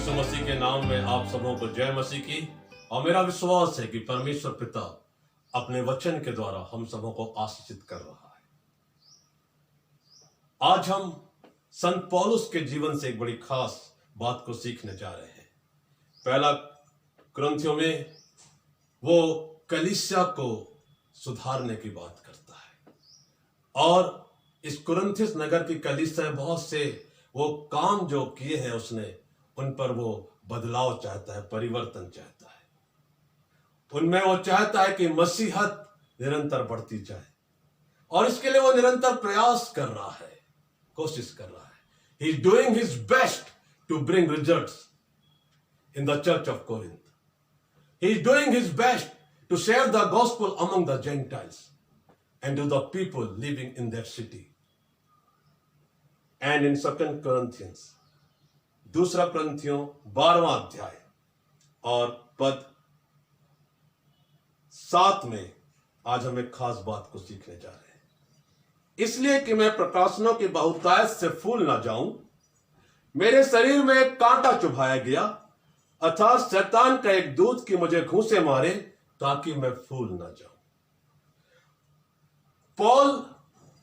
यीशु मसीह के नाम में आप सबों को जय मसीह की। और मेरा विश्वास है कि परमेश्वर पिता अपने वचन के द्वारा हम सबों को आशीषित कर रहा है। आज हम संत पौलुस के जीवन से एक बड़ी खास बात को सीखने जा रहे हैं। पहला कुरिन्थियों में वो कलीसिया को सुधारने की बात करता है और इस कुरिन्थियस नगर की कलीसिया बहुत से वो काम जो किए हैं उसने उन पर वो बदलाव चाहता है, परिवर्तन चाहता है। उनमें वो चाहता है कि मसीहत निरंतर बढ़ती जाए और इसके लिए वो निरंतर प्रयास कर रहा है, कोशिश कर रहा है। He is doing his best to bring results in the church of Corinth. He is doing his best to share the gospel among the Gentiles and to the people living in that city. And in 2 Corinthians, दूसरा कुरिन्थियों 12वां अध्याय और पद 7 में आज हम एक खास बात को सीखने जा रहे हैं। इसलिए कि मैं प्रकाशनों की बहुतायत से फूल ना जाऊं, मेरे शरीर में एक कांटा चुभाया गया, अर्थात शैतान का एक दूत कि मुझे घूंसे मारे ताकि मैं फूल ना जाऊं। Paul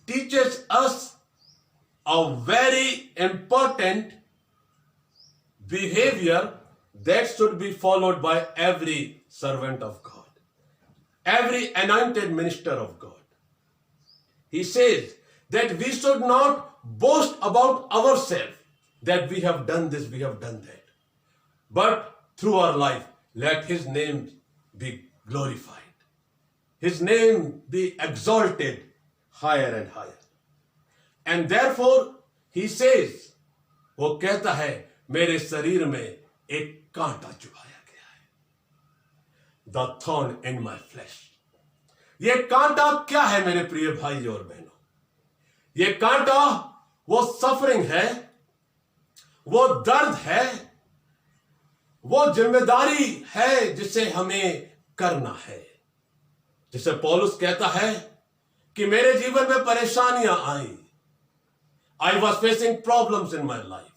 teaches us a very important behavior that should be followed by every servant of God, every anointed minister of God. He says that we should not boast about ourselves that we have done this, we have done that. But through our life, let His name be glorified. His name be exalted higher and higher. And therefore, He says, वो कहता है, मेरे शरीर में एक कांटा चुभाया गया है. The thorn in my flesh. ये कांटा क्या है मेरे प्रिय भाई और बहनों? ये कांटा वो सफरिंग है, वो दर्द है, वो जिम्मेदारी है जिसे हमें करना है। जिसे पौलुस कहता है कि मेरे जीवन में परेशानियां आई। I was facing problems in my life.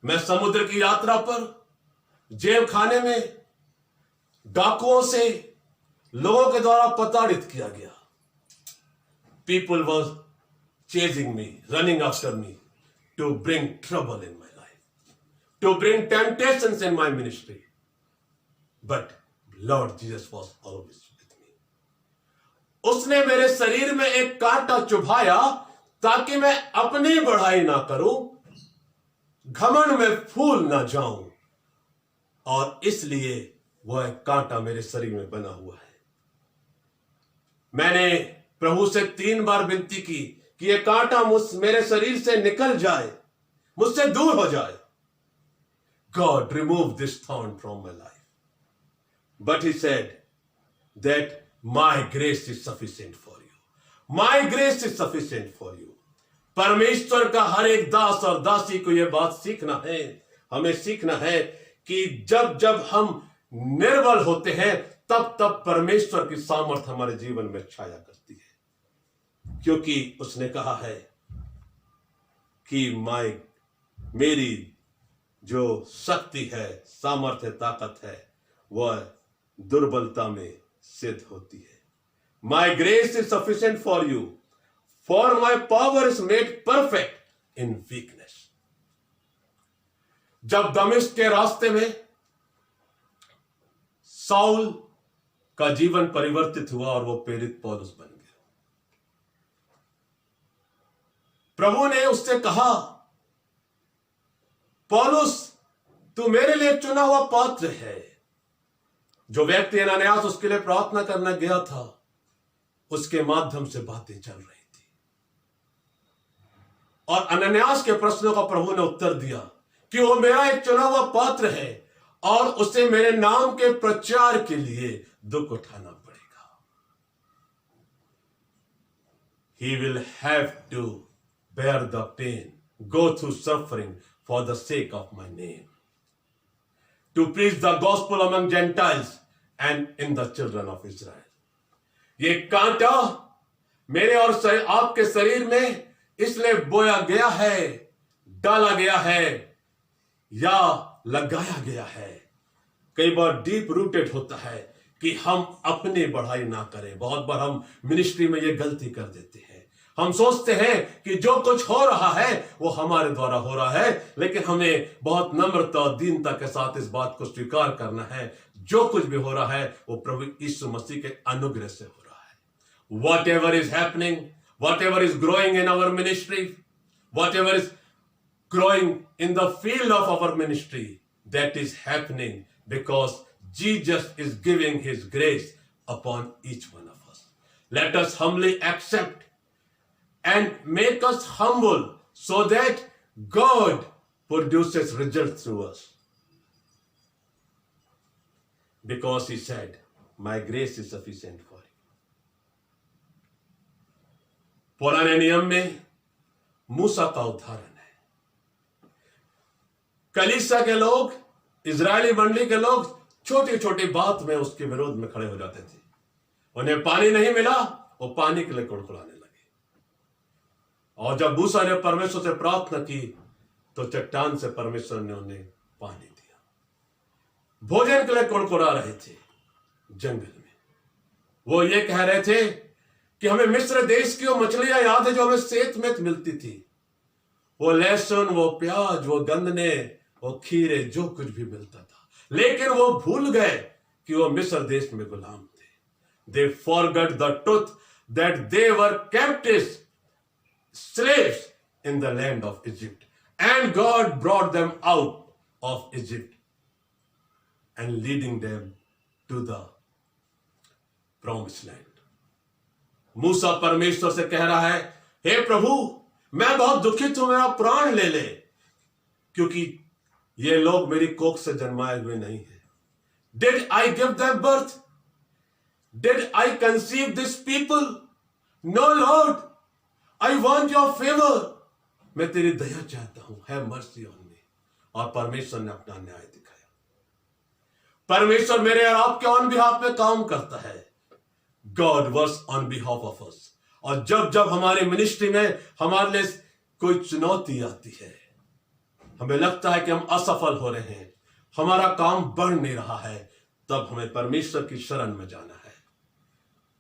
मैं समुद्र की यात्रा पर, जेल खाने में, डाकुओं से लोगों के द्वारा प्रताड़ित किया गया। People was chasing me, running after me to bring trouble in my life, to bring temptations in my ministry. But Lord Jesus was always with me. उसने मेरे शरीर में एक कांटा चुभाया ताकि मैं अपनी बढ़ाई ना करूं, घमंड में फूल ना जाऊं, और इसलिए वह कांटा मेरे शरीर में बना हुआ है। मैंने प्रभु से 3 बार विनती की कि यह कांटा मेरे शरीर से निकल जाए, मुझसे दूर हो जाए। God, remove this thorn from my life. But He said that my grace is sufficient for you. My grace is sufficient for you. परमेश्वर का हर एक दास और दासी को यह बात सीखना है, हमें सीखना है कि जब जब हम निर्बल होते हैं तब तब परमेश्वर की सामर्थ हमारे जीवन में छाया करती है, क्योंकि उसने कहा है कि मेरी जो शक्ति है, सामर्थ है, ताकत है, वह दुर्बलता में सिद्ध होती है। My grace is sufficient for you, for my power is made perfect in weakness. जब दमिश्क के रास्ते में साउल का जीवन परिवर्तित हुआ और वो प्रेरित पौलुस बन गया, प्रभु ने उससे कहा, पौलुस तू मेरे लिए चुना हुआ पात्र है। जो व्यक्ति अनन्यास उसके लिए प्रार्थना करने गया था, उसके माध्यम से बातें चल रही थी और अनन्यास के प्रश्नों का प्रभु ने उत्तर दिया कि वो मेरा एक चुना हुआ पात्र है और उसे मेरे नाम के प्रचार के लिए दुख उठाना पड़ेगा। He will have to bear the pain, go through suffering for the sake of my name, to preach the gospel among Gentiles and in the children of Israel. ये कांटा मेरे और आपके शरीर में इसलिए बोया गया है, डाला गया है, या लगाया गया है, कई बार डीप रूटेड होता है कि हम अपनी बढ़ाई ना करें। बहुत बार हम मिनिस्ट्री में ये गलती कर देते हैं। हम सोचते हैं कि जो कुछ हो रहा है वो हमारे द्वारा हो रहा है, लेकिन हमें बहुत नम्रता और दीनता के साथ इस बात को स्वीकार करना है, जो कुछ भी हो रहा है वो प्रभु यीशु मसीह के अनुग्रह से हो रहा है। Whatever is happening, whatever is growing in our ministry, whatever is growing in the field of our ministry, that is happening because Jesus is giving his grace upon each one of us. Let us humbly accept and make us humble so that God produces results through us. Because he said, my grace is sufficient for you. पुराने नियम में मूसा का उदाहरण है। कलीसिया के लोग, Israeli मंडली के लोग छोटी छोटी बात में उसके विरोध में खड़े हो जाते थे। उन्हें पानी नहीं मिला, वो पानी के लिए कुड़कुड़ाने लगे। और जब मूसा ने परमेश्वर से प्रार्थना की तो चट्टान से परमेश्वर ने उन्हें पानी दिया। भोजन के लिए कुड़कुड़ा रहे थे जंगल में। वो ये कह रहे थे कि हमें मिस्र देश की वो मछलियां याद है जो हमें सेत में मिलती थी, वो लहसुन, वो प्याज, वो गंदने, वो खीरे, जो कुछ भी मिलता था। लेकिन वो भूल गए कि वो मिस्र देश में गुलाम थे। They forgot the truth that they were captives, slaves in the land of Egypt, and God brought them out of Egypt and leading them to the promised land. मूसा परमेश्वर से कह रहा है, हे प्रभु, मैं बहुत दुखित हूं, मेरा प्राण ले ले, क्योंकि ये लोग मेरी कोख से जन्माए हुए नहीं है। Did I give them birth? Did I conceive this people? No, Lord. I want your favor. मैं तेरी दया चाहता हूं, have mercy on me. और परमेश्वर ने अपना न्याय दिखाया। परमेश्वर मेरे और आपके ऑन बिहाफ में काम करता है। God works on behalf of us. और जब जब हमारी मिनिस्ट्री में हमारे लिए कोई चुनौती आती है, हमें लगता है कि हम असफल हो रहे हैं, हमारा काम बढ़ नहीं रहा है, तब हमें परमेश्वर की शरण में जाना है।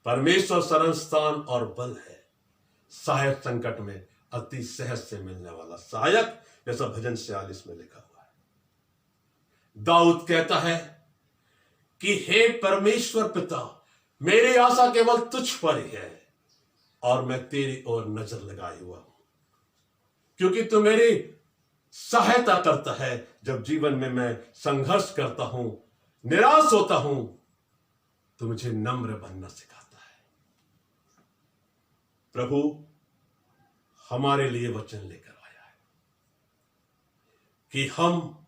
परमेश्वर शरण स्थान और बल है, सहायक संकट में अति सहज से मिलने वाला सहायक, जैसा भजन 46 में लिखा हुआ है। दाऊद कहता है कि हे परमेश्वर पिता, मेरी आशा केवल तुझ पर ही है और मैं तेरी ओर नजर लगाए हुआ हूं, क्योंकि तू मेरी सहायता करता है। जब जीवन में मैं संघर्ष करता हूं, निराश होता हूं, तो मुझे नम्र बनना सिखाता है। प्रभु हमारे लिए वचन लेकर आया है कि हम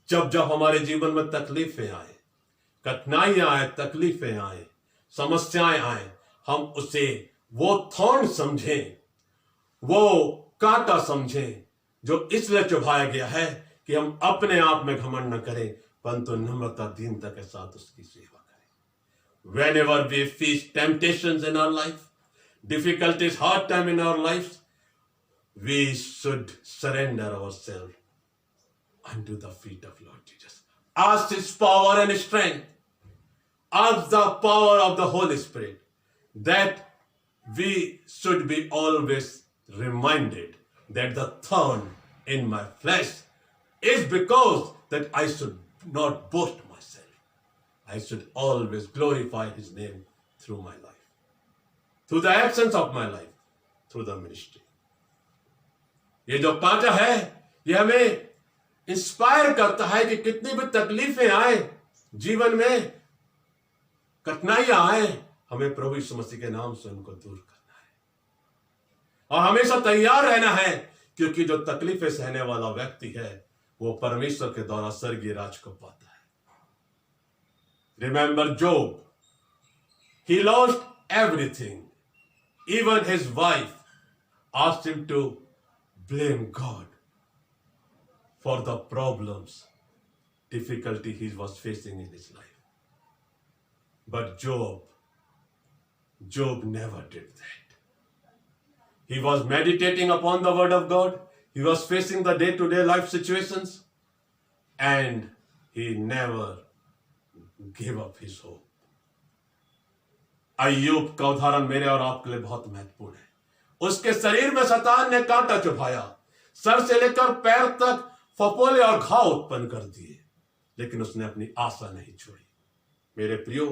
जब जब हमारे जीवन में तकलीफें आए, कठिनाइयां आए, तकलीफें आए, समस्याएं आए, हम उसे वो थॉर्न समझें, वो कांटा समझें जो इसलिए चुभाया गया है कि हम अपने आप में घमंड न करें, परंतु नम्रता दीनता के साथ उसकी सेवा करें। Whenever we face temptations in our life, difficulties, hard time in our lives, we should surrender ourselves unto the feet of Lord Jesus. Ask his power and strength. Ask the power of the Holy Spirit, that we should be always reminded that the thorn in my flesh is because that I should not boast myself. I should always glorify his name through my life, through the actions of my life, through the ministry. ये जो कांटा है, ये हमें inspire करता है कि कितनी भी तकलीफें आए जीवन में, कठिनाइयां आए, हमें प्रभु यीशु मसीह के नाम से उनको दूर करना है और हमेशा तैयार रहना है, क्योंकि जो तकलीफें सहने वाला व्यक्ति है वो परमेश्वर के द्वारा स्वर्गीय राज को पाता है। Remember Job, he lost everything. Even his wife asked him to blame God for the problems, difficulty he was facing in his life. But Job never did that. He was meditating upon the word of God. He was facing the day-to-day life situations. and he never gave up his hope. अय्यूब का उदाहरण मेरे और आपके लिए बहुत महत्वपूर्ण है। उसके शरीर में शैतान ने कांटा चुभाया, सर से लेकर पैर तक फफोले और घाव उत्पन्न कर दिए, लेकिन उसने अपनी आशा नहीं छोड़ी। मेरे प्रियो,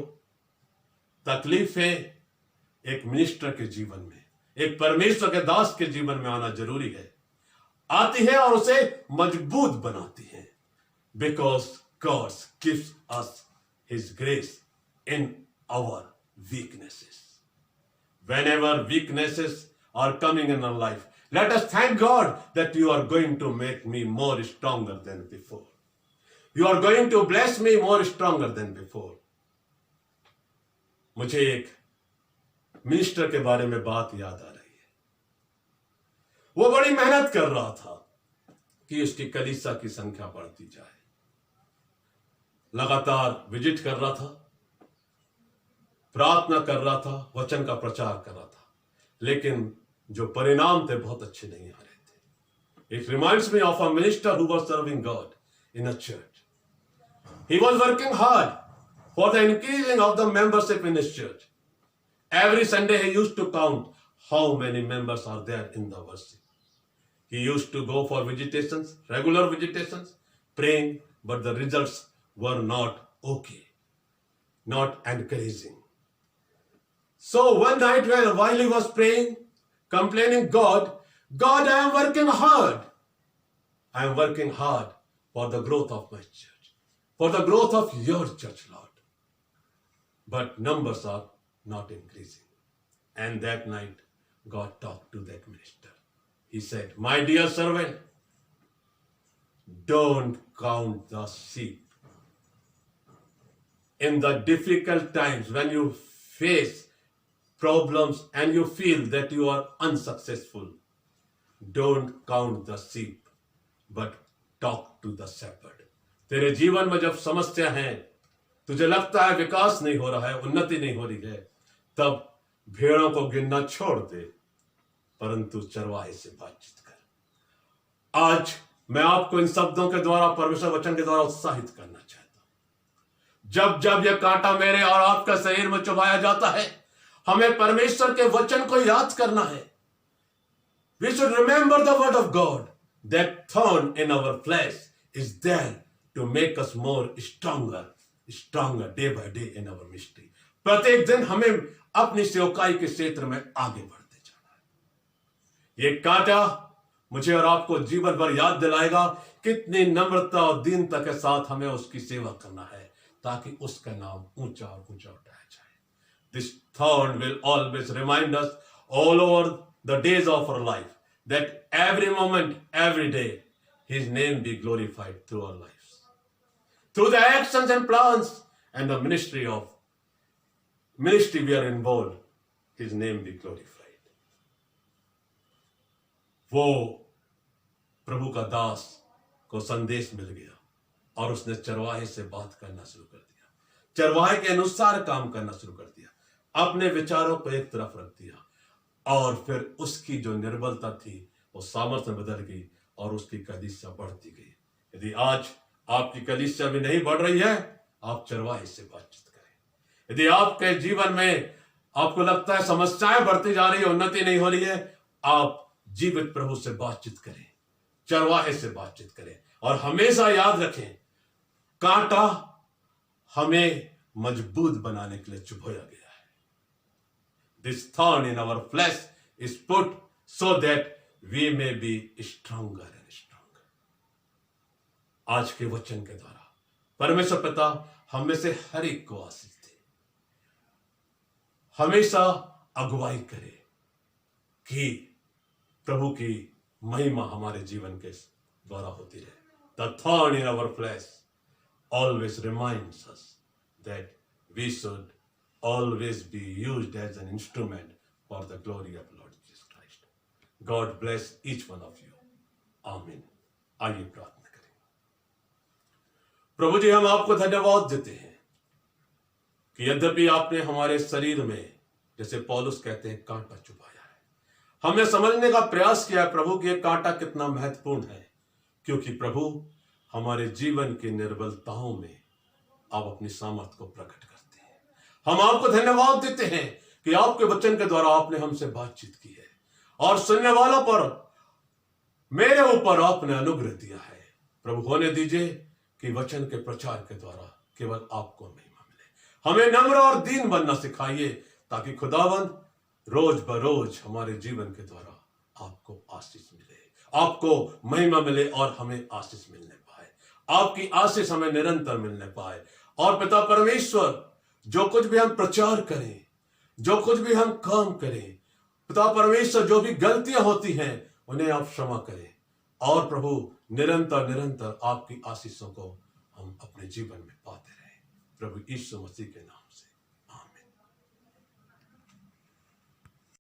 तकलीफें एक मिनिस्टर के जीवन में, एक परमेश्वर के दास के जीवन में आना जरूरी है, आती है और उसे मजबूत बनाती है। Because God gives us his grace in our weaknesses. Whenever weaknesses are coming in our life, let us thank God that you are going to make me more stronger than before. You are going to bless me more stronger than before. मुझे एक minister के बारे में बात याद आ रही है। वो बड़ी मेहनत कर रहा था कि उसकी कलीसिया की संख्या बढ़ती जाए। लगातार विजिट कर रहा था, प्रार्थना कर रहा था, वचन का प्रचार कर रहा था, लेकिन जो परिणाम थे बहुत अच्छे नहीं आ रहे थे। It reminds me of a minister who was serving God in a church. He was working hard for the increasing of the membership in his church. Every Sunday he used to count how many members are there in the worship. He used to go for visitations, regular visitations, praying, but the results were not okay, not encouraging. So one night while he was praying, complaining, God, I am working hard. I am working hard for the growth of my church, for the growth of your church, Lord. But numbers are not increasing. And that night, God talked to that minister. He said, my dear servant, don't count the sheep. In the difficult times when you face problems and you feel that you are unsuccessful, don't count the sheep, but talk to the shepherd. तेरे जीवन में जब समस्या है, तुझे लगता है विकास नहीं हो रहा है, उन्नति नहीं हो रही है, तब भेड़ों को गिनना छोड़ दे, परंतु चरवाहे से बातचीत कर। आज मैं आपको इन शब्दों के द्वारा, परमेश्वर वचन के द्वारा उत्साहित करना चाहता हूं। जब जब यह कांटा मेरे और आपका शरीर में चुभाया जाता है, हमें परमेश्वर के वचन को याद करना है। We should remember the word of God. That thorn in our flesh is there to make us more stronger day by day in our ministry. प्रत्येक दिन हमें अपनी सेवकाई के क्षेत्र में आगे बढ़ते जाना है। ये कांटा मुझे और आपको जीवन भर याद दिलाएगा कितनी नम्रता और दीनता के साथ हमें उसकी सेवा करना है, ताकि उसका नाम ऊंचा और ऊंचा उठाया जाए। This thorn will always remind us all over the days of our life that every moment, every day, His name be glorified through our lives. Through the actions and plans and the ministry we are involved, His name be glorified. वो प्रभु का दास को संदेश मिल गया और उसने चरवाहे से बात करना शुरू कर दिया, चरवाहे के अनुसार काम करना शुरू कर दिया, अपने विचारों को एक तरफ रख दिया, और फिर उसकी जो निर्बलता थी वो सामर्थ्य में बदल गई और उसकी कलीसिया बढ़ती गई। यदि आज आपकी कलीसिया भी नहीं बढ़ रही है, आप चरवाहे से बातचीत करें। यदि आपके जीवन में आपको लगता है समस्याएं बढ़ती जा रही है, उन्नति नहीं हो रही है, आप जीवित प्रभु से बातचीत करें, चरवाहे से बातचीत करें, और हमेशा याद रखें, कांटा हमें मजबूत बनाने के लिए चुभोया गया है। This thorn in our flesh is put so that we may be stronger and stronger. आज के वचन के द्वारा परमेश्वर पिता हम में से हर एक को आशीष दे, हमेशा अगुवाई करे कि प्रभु की महिमा हमारे जीवन के द्वारा होती रहे। The thorn in our flesh always reminds us that we should always be used as an instrument for the glory of Lord Jesus Christ. God bless each one of you. Amen. आइए प्रार्थना करें। प्रभु जी, हम आपको धन्यवाद देते हैं कि यद्यपि आपने हमारे शरीर में, जैसे पौलुस कहते हैं, कांटा चुभाया है, हमने समझने का प्रयास किया है प्रभु कि यह कांटा कितना महत्वपूर्ण है, क्योंकि प्रभु हमारे जीवन की निर्बलताओं में आप अपनी सामर्थ को प्रकट करते हैं। हम आपको धन्यवाद देते हैं कि आपके वचन के द्वारा आपने हमसे बातचीत की है और सुनने वालों पर, मेरे ऊपर आपने अनुग्रह दिया है। प्रभु होने दीजिए कि वचन के प्रचार के द्वारा केवल आपको महिमा मिले। हमें नम्र और दीन बनना सिखाइए ताकि खुदावंद रोज बरोज हमारे जीवन के द्वारा आपको आशीष मिले, आपको महिमा मिले और हमें आशीष मिलने पाए। आपकी आशीष हमें निरंतर मिलने पाए। और पिता परमेश्वर, जो कुछ भी हम प्रचार करें, जो कुछ भी हम काम करें, पिता परमेश्वर जो भी गलतियां होती हैं उन्हें आप क्षमा करें। और प्रभु निरंतर निरंतर आपकी आशीषों को हम अपने जीवन में पाते रहें। प्रभु यीशु मसीह के नाम से।